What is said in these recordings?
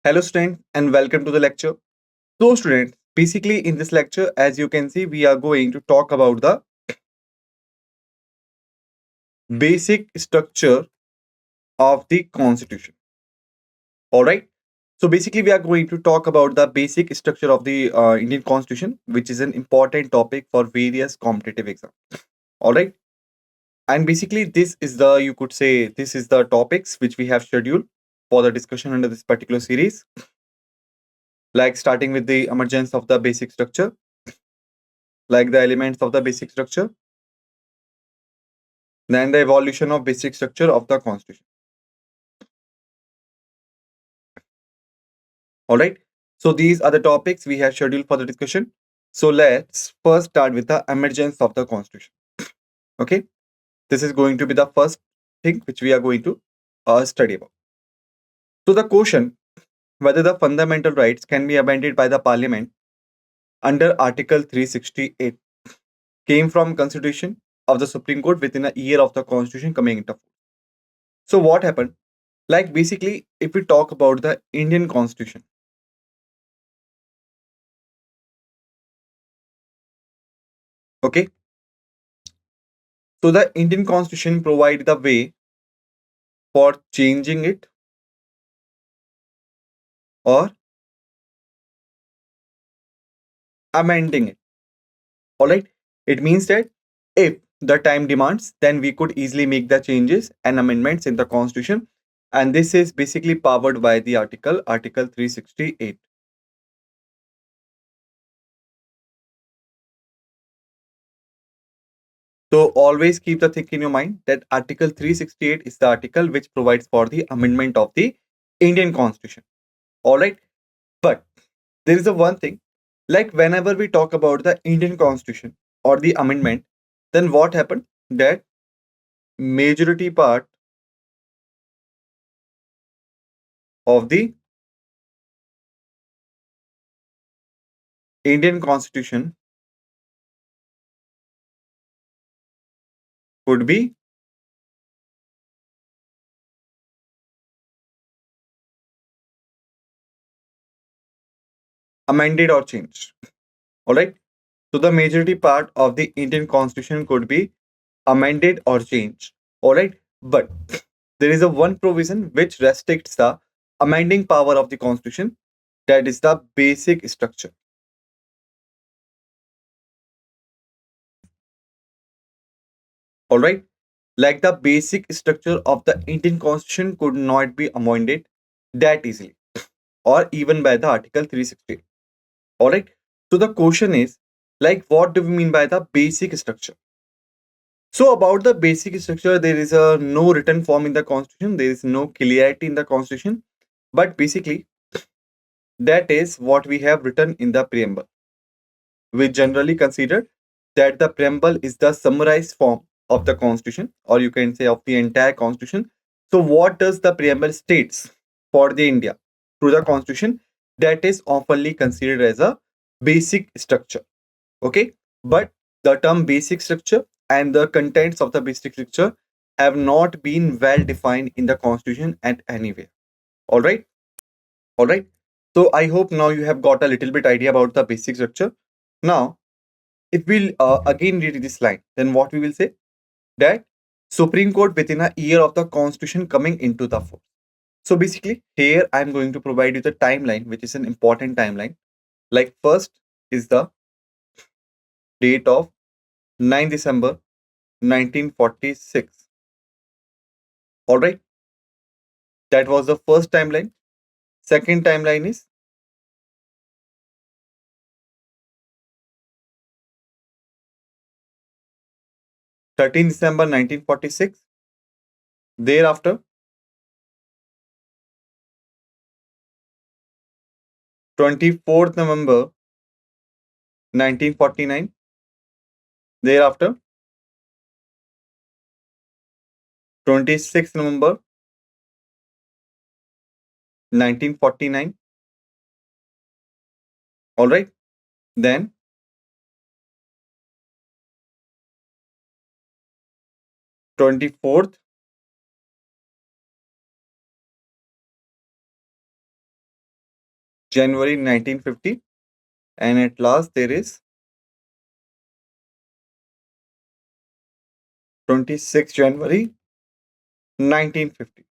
Hello students and welcome to the lecture. So students, basically in this lecture, as you can see, we are going to talk about the basic structure of the constitution. Alright. So basically we are going to talk about the basic structure of the Indian constitution, which is an important topic for various competitive exams. Alright. And basically this is the, you could say, this is the topics which we have scheduled for the discussion under this particular series. Like starting with the emergence of the basic structure, like the elements of the basic structure, then the evolution of basic structure of the constitution. All right. So these are the topics we have scheduled for the discussion. So let's first start with the emergence of the constitution. Okay. This is going to be the first thing which we are going to study about. So the question whether the fundamental rights can be amended by the parliament under Article 368 came from constitution of the Supreme Court within a year of the constitution coming into force. So what happened? Like basically, if we talk about the Indian constitution, okay. So the Indian constitution provide the way for changing it or amending it. All right. It means that if the time demands, then we could easily make the changes and amendments in the constitution. And this is basically powered by the Article 368. So always keep the thing in your mind that Article 368 is the article which provides for the amendment of the Indian constitution. All right. But there is a one thing, like whenever we talk about the Indian constitution or the amendment, then what happened? That majority part of the Indian constitution could be amended or changed. All right. So the majority part of the Indian constitution could be amended or changed. All right. But there is a one provision which restricts the amending power of the constitution. That is the basic structure. All right. Like the basic structure of the Indian constitution could not be amended that easily or even by the Article 360. All right. So the question is, like, what do we mean by the basic structure? So about the basic structure, there is a no written form in the constitution. There is no clarity in the constitution. But basically, that is what we have written in the preamble. We generally consider that the preamble is the summarized form of the constitution, or you can say of the entire constitution. So what does the preamble states for the India through the constitution? That is oftenly considered as a basic structure. Okay. But the term basic structure and the contents of the basic structure have not been well defined in the constitution at anywhere. All right. All right. So I hope now you have got a little bit idea about the basic structure. Now, if we'll again read this line, then what we will say that Supreme Court within a year of the constitution coming into the force. So basically, here I'm going to provide you the timeline, which is an important timeline. Like first is the date of 9 December 1946. All right. That was the first timeline. Second timeline is 13 December 1946. Thereafter, 24th November 1949. Thereafter, 26th November 1949. All right. Then, 24th January 1950, and at last there is 26 January 1950.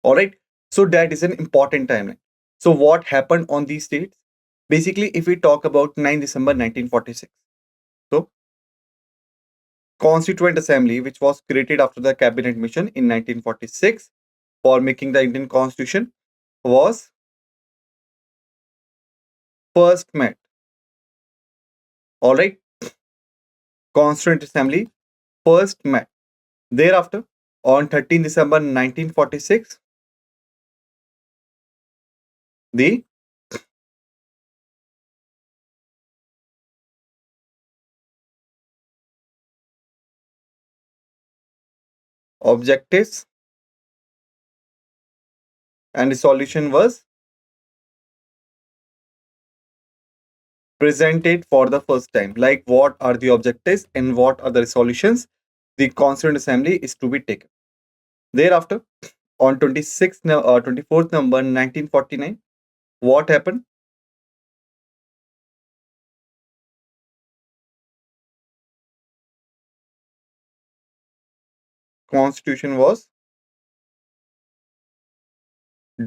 All right. So that is an important timeline. So what happened on these dates? Basically, if we talk about 9 December 1946, so Constituent Assembly, which was created after the Cabinet Mission in 1946 for making the Indian Constitution, was first met. All right. Constituent Assembly first met. Thereafter, on 13 December 1946, the objectives and resolution was presented for the first time. Like, what are the objectives and what are the resolutions the Constituent Assembly is to be taken. Thereafter, on 24th November 1949, what happened? Constitution was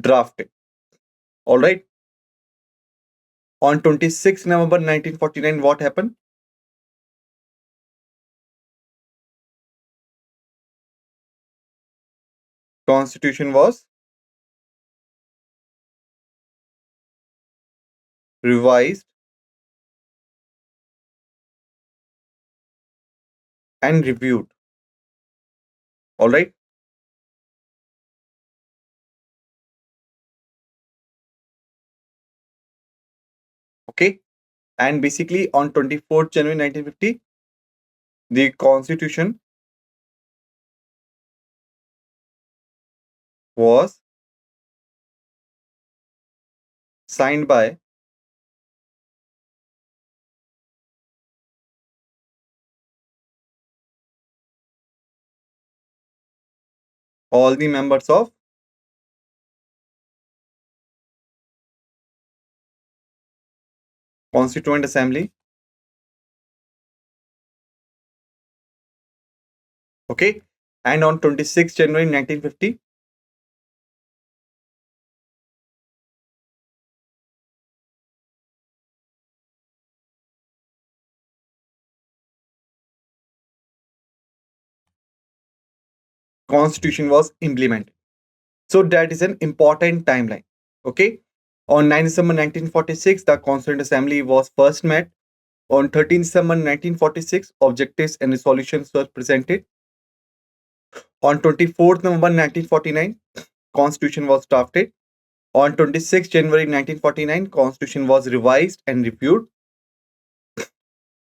drafted. All right. On 26th November 1949, what happened? Constitution was revised and reviewed. All right. Okay. And basically, on 24th January 1950, the Constitution was signed by all the members of Constituent Assembly. Okay. And on 26th January 1950, Constitution was implemented. So that is an important timeline. Okay. On 9 December 1946, the Constituent Assembly was first met. On 13 December 1946, objectives and resolutions were presented. On 24th November 1949, Constitution was drafted. On 26 January 1949, Constitution was revised and reviewed.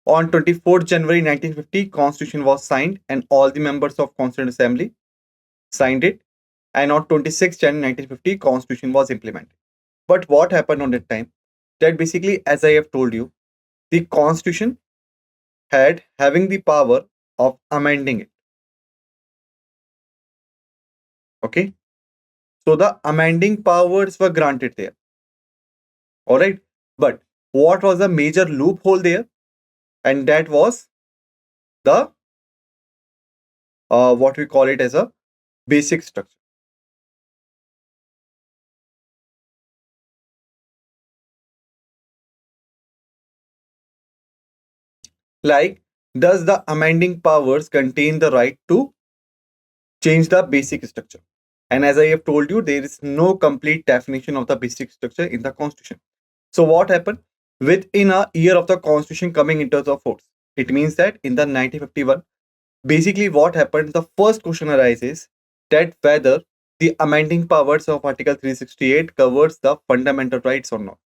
On 24th January 1950, Constitution was signed and all the members of Constituent Assembly signed it. And on 26th January 1950, Constitution was implemented. But what happened on that time? That basically, as I have told you, the Constitution had having the power of amending it. Okay. So the amending powers were granted there. All right. But what was the major loophole there? And that was the what we call it as a basic structure. Like, does the amending powers contain the right to change the basic structure? And as I have told you, there is no complete definition of the basic structure in the Constitution. So what happened? Within a year of the Constitution coming into the force, it means that in the 1951, basically what happened, the first question arises that whether the amending powers of Article 368 covers the fundamental rights or not.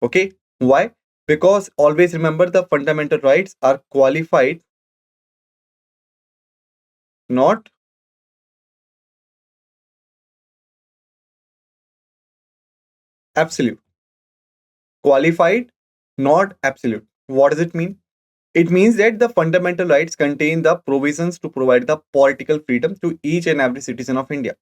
Okay. Why? Because always remember, the fundamental rights are qualified, not absolute. Qualified, not absolute. What does it mean? It means that the fundamental rights contain the provisions to provide the political freedom to each and every citizen of India.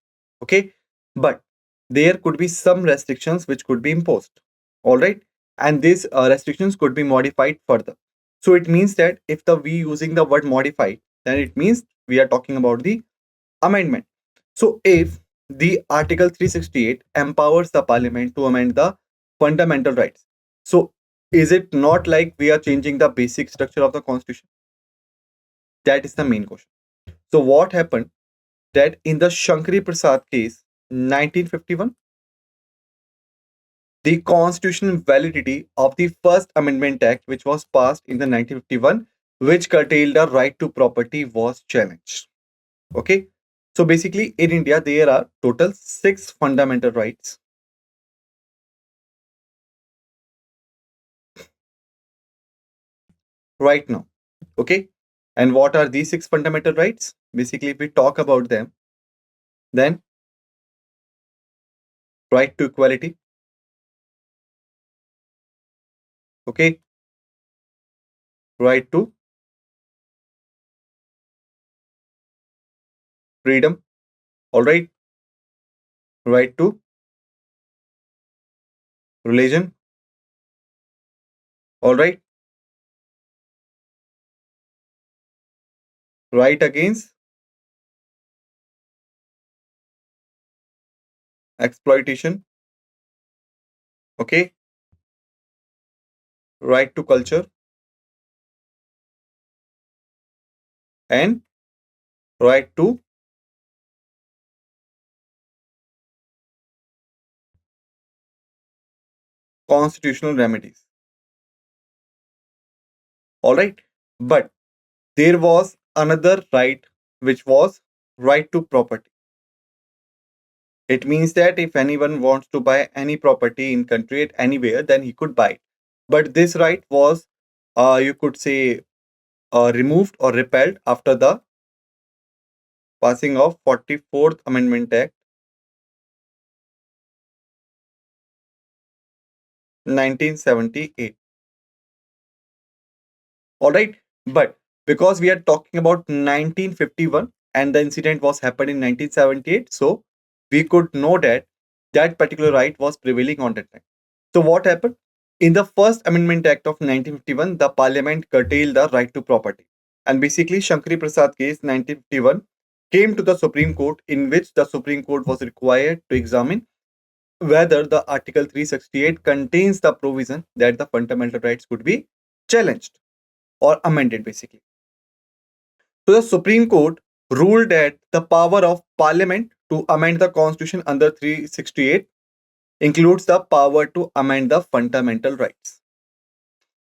Okay. but there could be some restrictions which could be imposed. All right, and these restrictions could be modified further. So it means that if the we using the word modified, then it means we are talking about the amendment. So if the Article 368 empowers the Parliament to amend the fundamental rights, so is it not like we are changing the basic structure of the Constitution? That is the main question. So what happened that in the Shankari Prasad case, 1951, the constitutional validity of the First Amendment Act, which was passed in the 1951, which curtailed the right to property, was challenged. Okay, so basically in India there are total six fundamental rights right now. Okay, and what are these six fundamental rights? Basically, if we talk about them, then right to equality. Okay, right to freedom. All right, right to religion. All right, right against exploitation. Okay, right to culture and right to constitutional remedies. All right, but there was another right which was right to property. It means that if anyone wants to buy any property in country at anywhere, then he could buy it. But this right was, you could say, removed or repelled after the passing of 44th Amendment Act 1978. All right, but because we are talking about 1951 and the incident was happened in 1978, so we could know that that particular right was prevailing on that time. So what happened? In the First Amendment Act of 1951, the Parliament curtailed the right to property. And basically, Shankari Prasad case 1951 came to the Supreme Court, in which the Supreme Court was required to examine whether the Article 368 contains the provision that the fundamental rights could be challenged or amended, basically. So the Supreme Court ruled that the power of Parliament to amend the Constitution under 368 includes the power to amend the fundamental rights.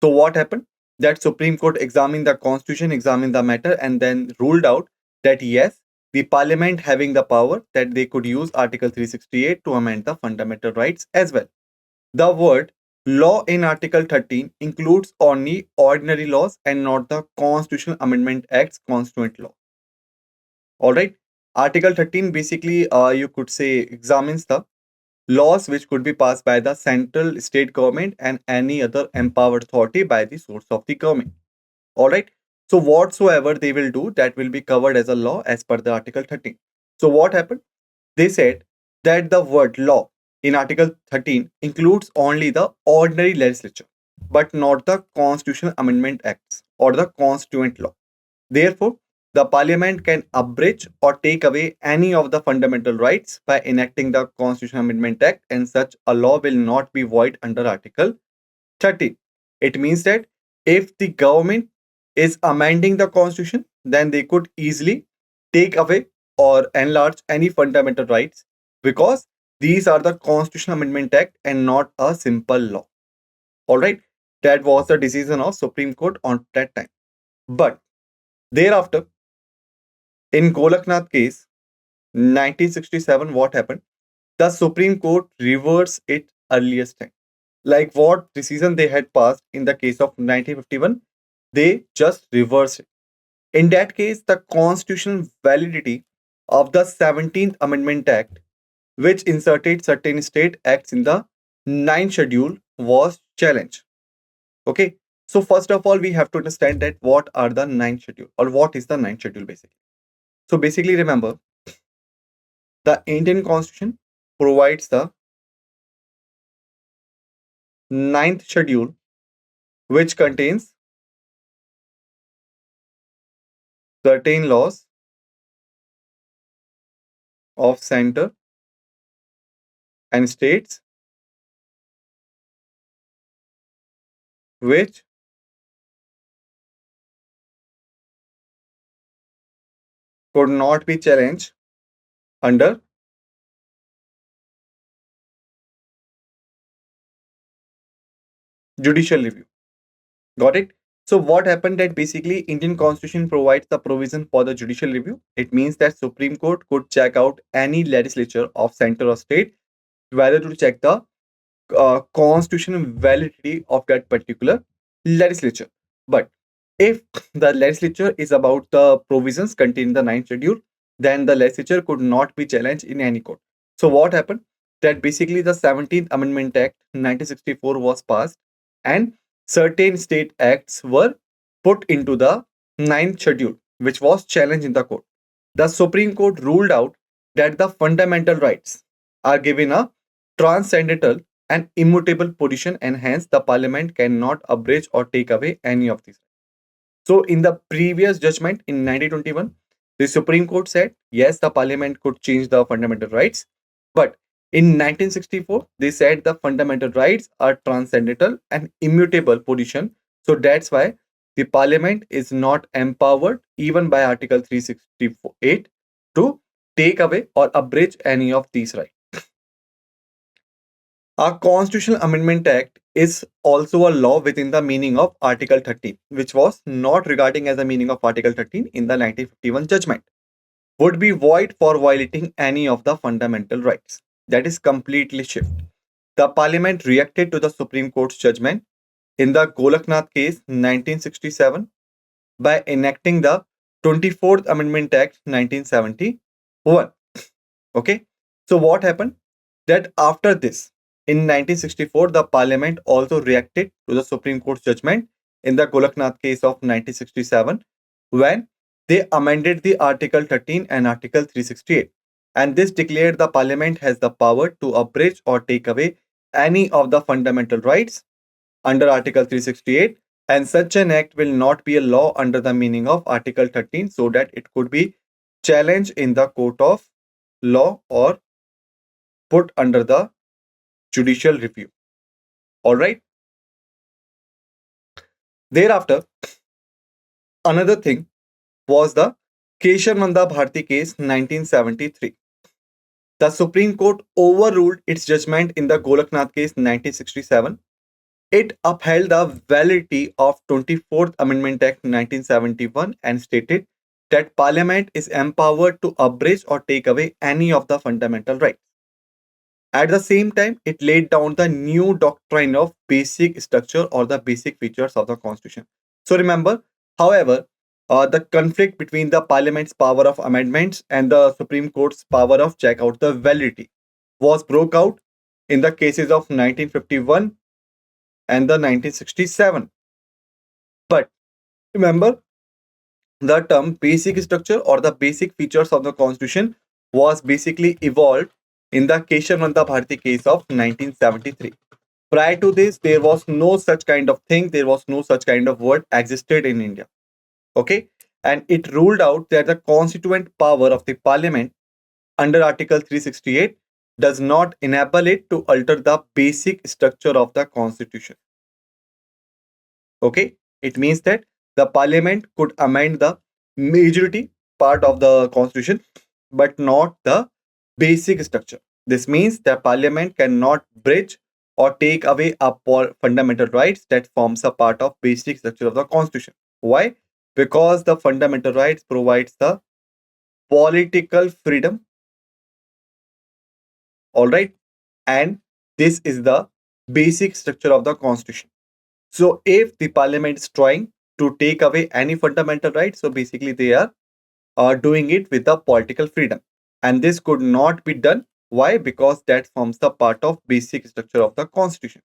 So what happened? That Supreme Court examined the Constitution, examined the matter, and then ruled out that yes, the Parliament having the power that they could use Article 368 to amend the fundamental rights as well. The word law in Article 13 includes only ordinary laws and not the Constitutional Amendment Act's constituent law. All right. Article 13 basically, you could say, examines the laws which could be passed by the central state government and any other empowered authority by the source of the government. All right. So whatsoever they will do, that will be covered as a law as per the Article 13. So what happened? They said that the word law in Article 13 includes only the ordinary legislature, but not the Constitutional Amendment Acts or the constituent law. Therefore, the Parliament can abridge or take away any of the fundamental rights by enacting the Constitutional Amendment Act, and such a law will not be void under Article 13. It means that if the government is amending the Constitution, then they could easily take away or enlarge any fundamental rights because these are the Constitutional Amendment Act and not a simple law. All right, that was the decision of Supreme Court on that time. But thereafter, in Golaknath case, 1967, what happened? The Supreme Court reversed its earliest time. Like what decision they had passed in the case of 1951, they just reversed it. In that case, the constitutional validity of the 17th Amendment Act, which inserted certain state acts in the ninth schedule, was challenged. Okay. So first of all, we have to understand that what are the ninth schedule or what is the ninth schedule basically. So basically, remember the Indian Constitution provides the ninth schedule, which contains certain laws of center and states which could not be challenged under judicial review. Got it? So what happened that basically Indian Constitution provides the provision for the judicial review. It means that Supreme Court could check out any legislature of center or state whether to check the constitutional validity of that particular legislature. But if the legislature is about the provisions contained in the ninth schedule, then the legislature could not be challenged in any court. So what happened? That basically the 17th Amendment Act 1964 was passed and certain state acts were put into the ninth schedule, which was challenged in the court. The Supreme Court ruled out that the fundamental rights are given a transcendental and immutable position, and hence the parliament cannot abridge or take away any of these. So, in the previous judgment in 1921, the Supreme Court said yes, the parliament could change the fundamental rights, but in 1964, they said the fundamental rights are transcendental and immutable position. So, that's why the parliament is not empowered even by Article 368 to take away or abridge any of these rights. Our Constitutional Amendment Act is also a law within the meaning of Article 13, which was not regarding as a meaning of Article 13 in the 1951 judgment, would be void for violating any of the fundamental rights. That is completely shift. The Parliament reacted to the Supreme Court's judgment in the Golaknath case 1967 by enacting the 24th Amendment Act 1971. Okay, so what happened? That after this, in 1964, the Parliament also reacted to the Supreme Court's judgment in the Golaknath case of 1967 when they amended the Article 13 and Article 368. And this declared the Parliament has the power to abridge or take away any of the fundamental rights under Article 368, and such an act will not be a law under the meaning of Article 13 so that it could be challenged in the court of law or put under the judicial review. All right. Thereafter, another thing was the Keshavananda Bharti case 1973. The Supreme Court overruled its judgment in the Golaknath case 1967. It upheld the validity of 24th Amendment Act 1971 and stated that Parliament is empowered to abridge or take away any of the fundamental rights. At the same time, it laid down the new doctrine of basic structure or the basic features of the Constitution. So remember, however, the conflict between the Parliament's power of amendments and the Supreme Court's power of check out the validity was broke out in the cases of 1951 and the 1967. But remember, the term basic structure or the basic features of the Constitution was basically evolved in the Keshavananda Bharti case of 1973. Prior to this, there was no such kind of thing, there was no such kind of word existed in India. Okay, and it ruled out that the constituent power of the Parliament under Article 368 does not enable it to alter the basic structure of the Constitution. Okay, it means that the Parliament could amend the majority part of the Constitution, but not the basic structure. This means that Parliament cannot bridge or take away fundamental rights that forms a part of basic structure of the Constitution. Why? Because the fundamental rights provides the political freedom. All right, and this is the basic structure of the Constitution. So if the Parliament is trying to take away any fundamental rights, so basically they are doing it with the political freedom, and this could not be done. Why? Because that forms the part of basic structure of the Constitution.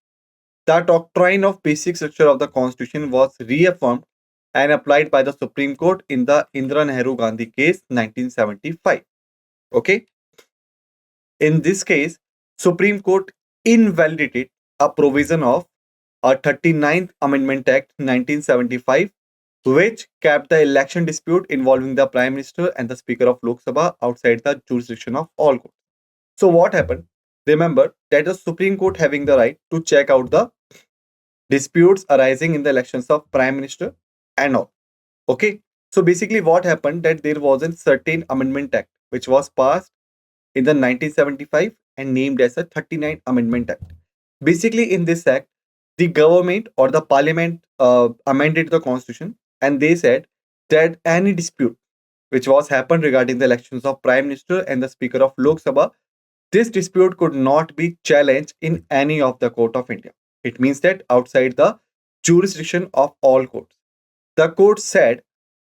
The doctrine of basic structure of the Constitution was reaffirmed and applied by the Supreme Court in the Indira Nehru Gandhi case 1975. Okay. In this case, Supreme Court invalidated a provision of a 39th Amendment Act 1975, which kept the election dispute involving the Prime Minister and the Speaker of Lok Sabha outside the jurisdiction of all courts. So what happened? Remember that the Supreme Court having the right to check out the disputes arising in the elections of Prime Minister and all. Okay. So basically what happened that there was a certain Amendment Act which was passed in the 1975 and named as the 39th Amendment Act. Basically in this act, the government or the parliament amended the constitution, and they said that any dispute which was happened regarding the elections of Prime Minister and the Speaker of Lok Sabha, this dispute could not be challenged in any of the court of India. It means that outside the jurisdiction of all courts. The court said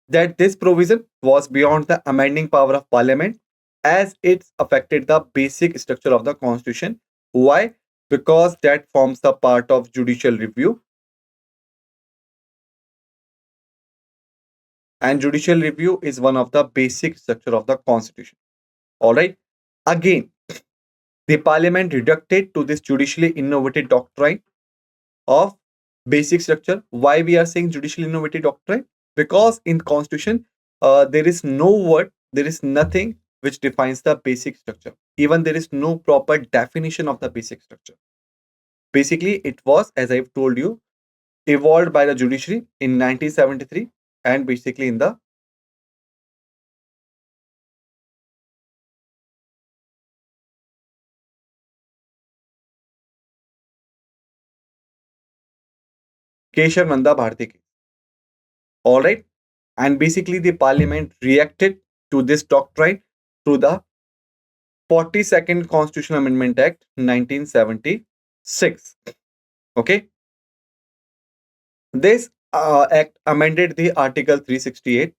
that this provision was beyond the amending power of parliament as it affected the basic structure of the constitution. Why? Because that forms the part of judicial review, and judicial review is one of the basic structure of the constitution. All right. Again, the parliament reducted to this judicially innovated doctrine of basic structure. Why we are saying judicially innovated doctrine? Because in constitution, there is no word, there is nothing which defines the basic structure. Even there is no proper definition of the basic structure. Basically, it was, as I've told you, evolved by the judiciary in 1973, and basically in the Keshav Nanda Bharti case. All right. And basically, the parliament reacted to this doctrine through the 42nd Constitutional Amendment Act 1976. Okay. This act amended the Article 368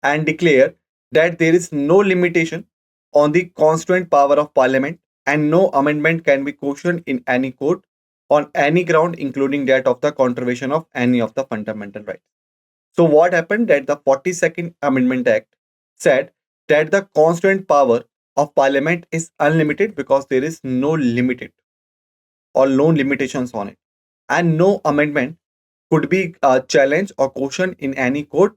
and declared that there is no limitation on the constituent power of parliament, and no amendment can be cautioned in any court on any ground, including that of the contravention of any of the fundamental rights. So what happened that the 42nd Amendment Act said that the constituent power of parliament is unlimited because there is no limited or no limitations on it, and no amendment could be challenged or cautioned in any court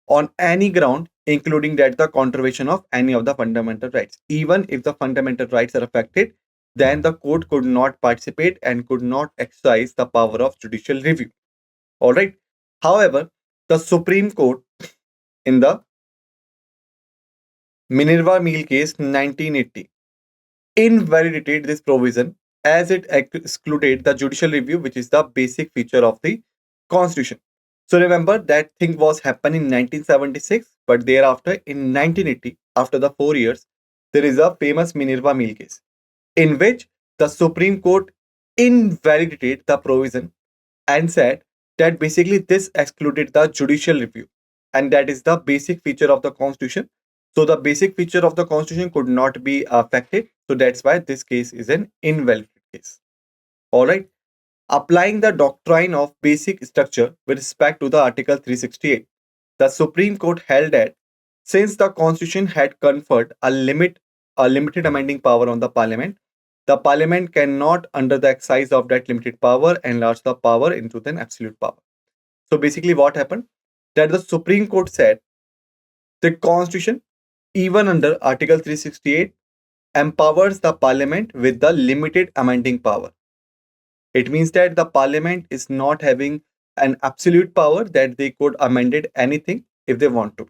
on any ground, including that the contravention of any of the fundamental rights. Even if the fundamental rights are affected, then the court could not participate and could not exercise the power of judicial review. All right. However, the Supreme Court in the Minerva Meal case 1980 invalidated this provision as it excluded the judicial review, which is the basic feature of the constitution. So remember that thing was happened in 1976, but thereafter in 1980, after the 4 years, there is a famous Minerva Meal case in which the Supreme Court invalidated the provision and said that basically this excluded the judicial review, and that is the basic feature of the constitution. So the basic feature of the constitution could not be affected, so that's why this case is an invalid case. All right. Applying the doctrine of basic structure with respect to the Article 368, the Supreme Court held that since the constitution had conferred a limited amending power on the parliament, the parliament cannot, under the exercise of that limited power, enlarge the power into an absolute power. So basically, what happened? That the Supreme Court said the Constitution, even under Article 368, empowers the Parliament with the limited amending power. It means that the Parliament is not having an absolute power that they could amend it anything if they want to.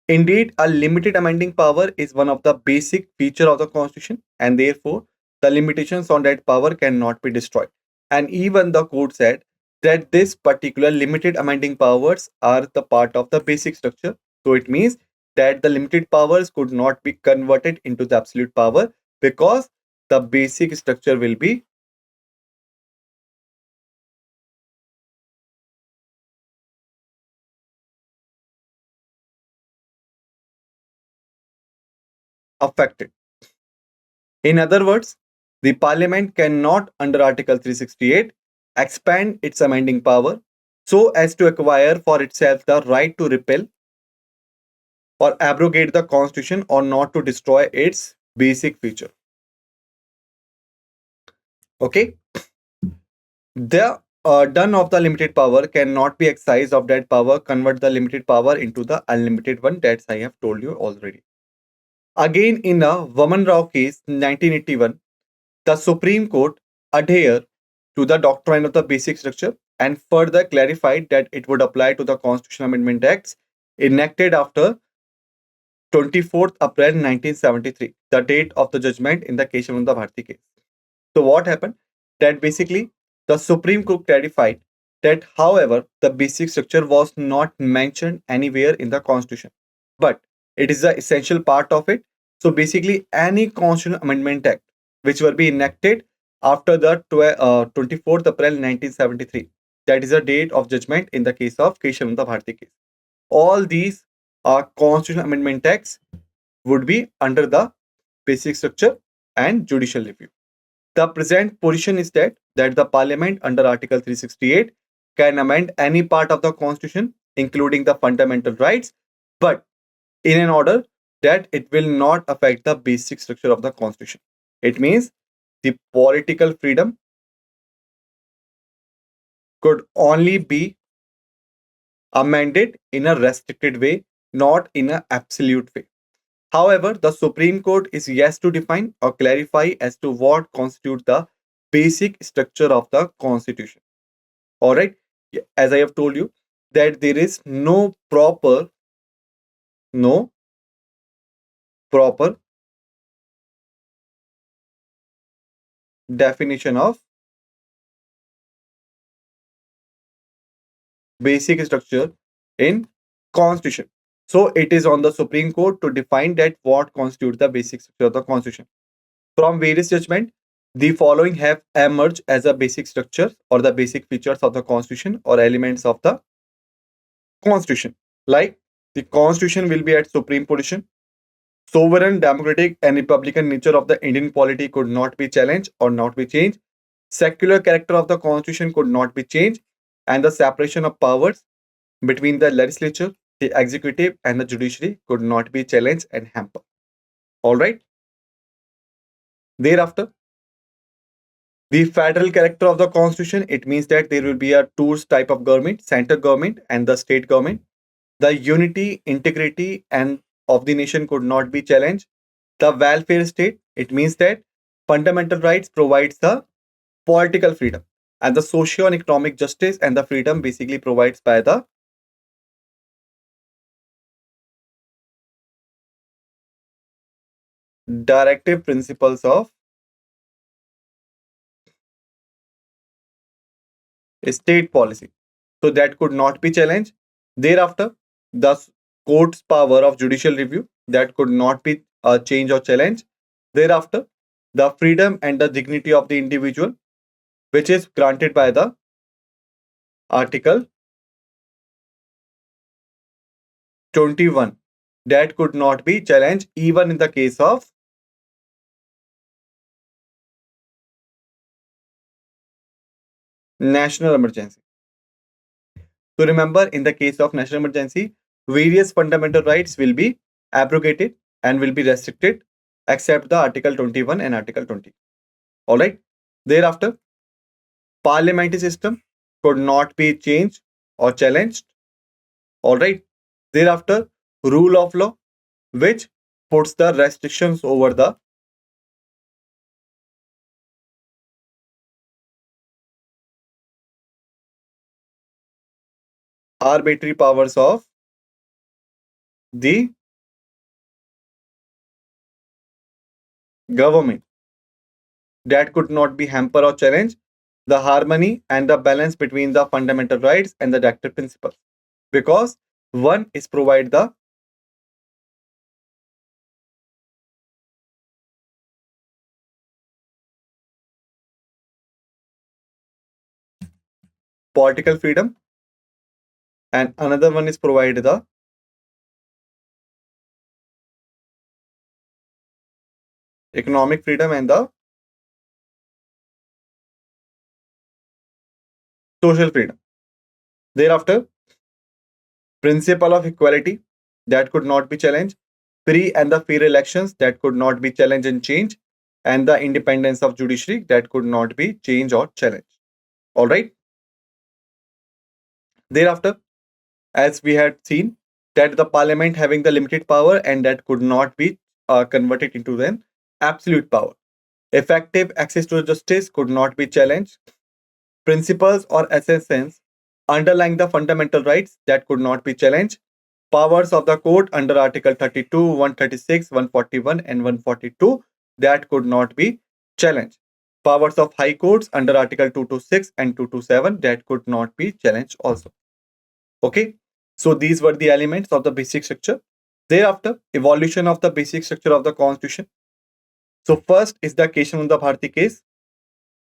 Indeed, a limited amending power is one of the basic feature of the Constitution, and therefore the limitations on that power cannot be destroyed. And even the court said that this particular limited amending powers are the part of the basic structure. So it means that the limited powers could not be converted into the absolute power because the basic structure will be affected. In other words, the parliament cannot, under Article 368, expand its amending power so as to acquire for itself the right to repeal or abrogate the constitution or not to destroy its basic feature. Okay, the done of the limited power cannot be excised of that power, convert the limited power into the unlimited one. That's I have told you already. Again, in a Vaman Rao case, 1981, the Supreme Court adhered to the doctrine of the basic structure and further clarified that it would apply to the Constitutional Amendment Acts enacted after 24th April 1973, the date of the judgment in the Keshavananda Bharti case. So what happened? That basically the Supreme Court clarified that, however, the basic structure was not mentioned anywhere in the Constitution, but it is the essential part of it. So basically, any Constitutional Amendment Act which will be enacted after the 24th April 1973, that is the date of judgment in the case of Keshavananda Bharti case. All these Constitutional Amendment Acts would be under the basic structure and judicial review. The present position is that the Parliament under Article 368 can amend any part of the Constitution, including the fundamental rights, but in an order that it will not affect the basic structure of the Constitution. It means the political freedom could only be amended in a restricted way, not in an absolute way. However, the Supreme Court is yet to define or clarify as to what constitutes the basic structure of the Constitution. All right, as I have told you, that there is no proper definition of basic structure in Constitution. So it is on the Supreme Court to define that what constitutes the basic structure of the Constitution. From various judgments, the following have emerged as a basic structure or the basic features of the Constitution or elements of the Constitution. Like the Constitution will be at supreme position. Sovereign, democratic, and republican nature of the Indian polity could not be challenged or not be changed. Secular character of the Constitution could not be changed, and the separation of powers between the legislature, the executive, and the judiciary could not be challenged and hampered. All right. Thereafter, the federal character of the Constitution, it means that there will be a two type of government, center government and the state government. The unity, integrity, and of the nation could not be challenged. The welfare state, it means that fundamental rights provides the political freedom, and the socio and economic justice and the freedom basically provides by the directive principles of state policy. So that could not be challenged. Thereafter, the court's power of judicial review that could not be changed or challenged. Thereafter, the freedom and the dignity of the individual, which is granted by the Article 21, that could not be challenged even in the case of national emergency. So remember, in the case of national emergency, various fundamental rights will be abrogated and will be restricted except the Article 21 and Article 20. All right. Thereafter, parliamentary system could not be changed or challenged. All right. Thereafter, rule of law, which puts the restrictions over the arbitrary powers of the government, that could not be hampered or challenged. The harmony and the balance between the fundamental rights and the directive principles, because one is provide the political freedom and another one is provide the economic freedom and the social freedom. Thereafter, principle of equality, that could not be challenged. Free and the fair elections that could not be challenged and changed. And the independence of judiciary that could not be changed or challenged. All right. Thereafter, as we had seen, that the parliament having the limited power and that could not be converted into an absolute power. Effective access to justice could not be challenged. Principles or essence underlying the fundamental rights that could not be challenged. Powers of the court under Article 32, 136, 141, and 142 that could not be challenged. Powers of high courts under Article 226 and 227 that could not be challenged also. Okay, so these were the elements of the basic structure. Thereafter, evolution of the basic structure of the constitution. So first is the Keshavnanda Bharati case,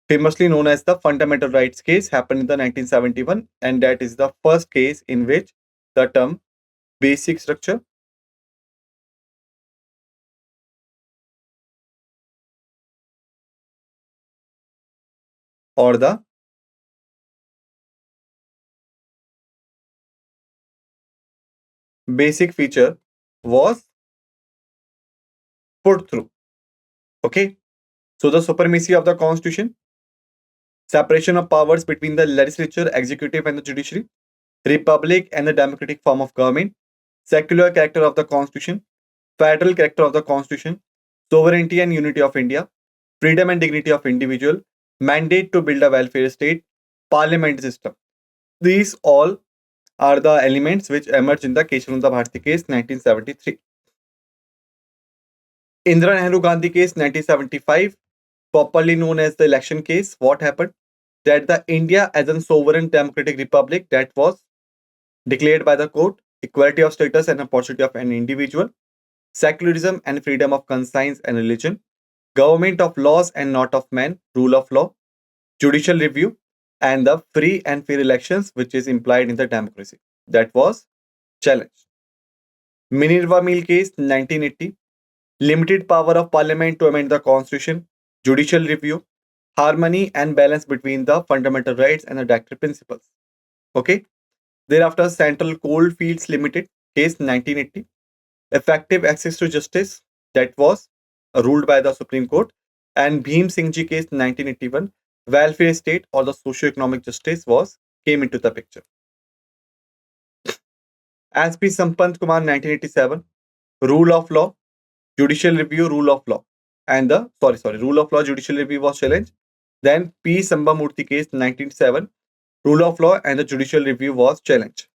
famously known as the fundamental rights case, happened in the 1971, and that is the first case in which the term basic structure or the basic feature was put through. Okay, so the supremacy of the constitution, separation of powers between the legislature, executive, and the judiciary, republic and the democratic form of government, secular character of the constitution, federal character of the constitution, sovereignty and unity of India, freedom and dignity of individual, mandate to build a welfare state, parliament system. These all are the elements which emerged in the Keshavnanda Bharati case 1973. Indira Nehru Gandhi case 1975, properly known as the election case. What happened? That the India as a sovereign democratic republic that was declared by the court, equality of status and opportunity of an individual, secularism and freedom of conscience and religion, government of laws and not of men, rule of law, judicial review, and the free and fair elections, which is implied in the democracy. That was challenged. Minerva Mill case 1980, limited power of parliament to amend the constitution, judicial review, harmony and balance between the fundamental rights and the directive principles. Okay. Thereafter, Central Coalfields Limited case 1980, effective access to justice that was ruled by the Supreme Court, and Bhim Singh Ji case 1981, welfare state or the socio-economic justice was came into the picture. SP Sampant Kumar 1987, rule of law, judicial review, rule of law, and the rule of law, judicial review was challenged. Then P Sambamurthy case 1907, rule of law and the judicial review was challenged.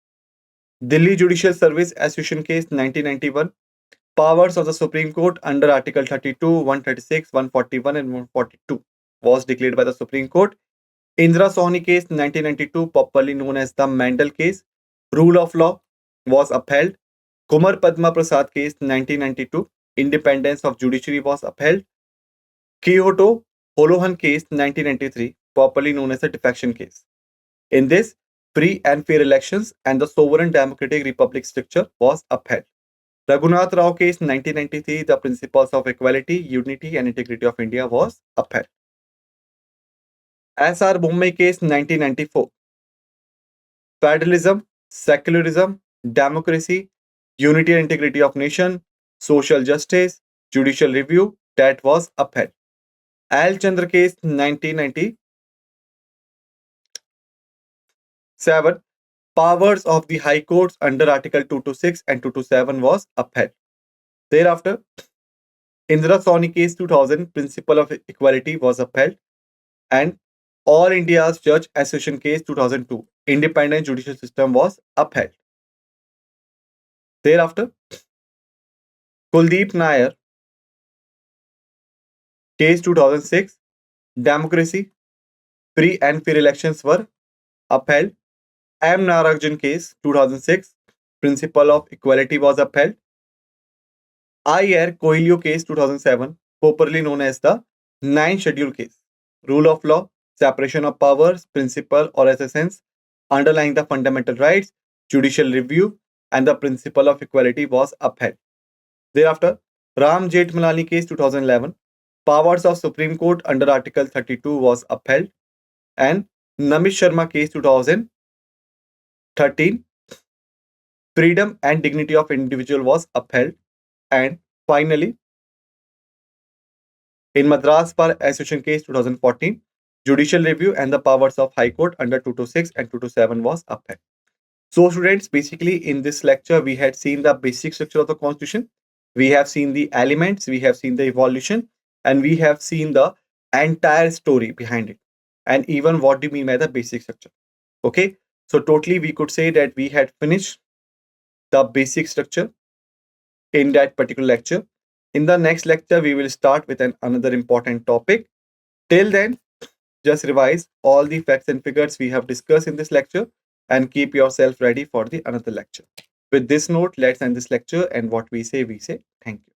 Delhi Judicial Service Association case 1991, powers of the Supreme Court under Article 32, 136, 141, and 142 was declared by the Supreme Court. Indira Sohni case 1992, popularly known as the Mandal case, rule of law was upheld. Kumar Padma Prasad case 1992, independence of judiciary was upheld. Kyoto Holohan case 1993, popularly known as the defection case. In this, free and fair elections and the sovereign democratic republic structure was upheld. Raghunath Rao case 1993, the principles of equality, unity and integrity of India was upheld. SR Bombay case 1994, federalism, secularism, democracy, unity and integrity of nation, social justice, judicial review that was upheld. Al Chandra case 1997, powers of the high courts under Article 226 and 227 was upheld. Thereafter, Indira Sawhney case 2000, principle of equality was upheld, and All India's Judge Association case 2002, independent judicial system was upheld. Thereafter, Kuldeep Nair case 2006, democracy, free and fair elections were upheld. M. Narajan case 2006, principle of equality was upheld. I.R. Coelho case 2007, popularly known as the 9th Schedule case, rule of law, separation of powers, principle or essence underlying the fundamental rights, judicial review, and the principle of equality was upheld. Thereafter, Ram Jethmalani case 2011, powers of Supreme Court under Article 32 was upheld, and Namish Sharma case 2013, freedom and dignity of individual was upheld. And finally, in Madras Bar Association case 2014, judicial review and the powers of High Court under 226 and 227 was upheld. So, students, basically in this lecture, we had seen the basic structure of the Constitution. We have seen the elements, we have seen the evolution, and we have seen the entire story behind it. And even what do you mean by the basic structure? Okay. So, totally, we could say that we had finished the basic structure in that particular lecture. In the next lecture, we will start with another important topic. Till then, just revise all the facts and figures we have discussed in this lecture and keep yourself ready for the another lecture. With this note, let's end this lecture, and what we say, thank you.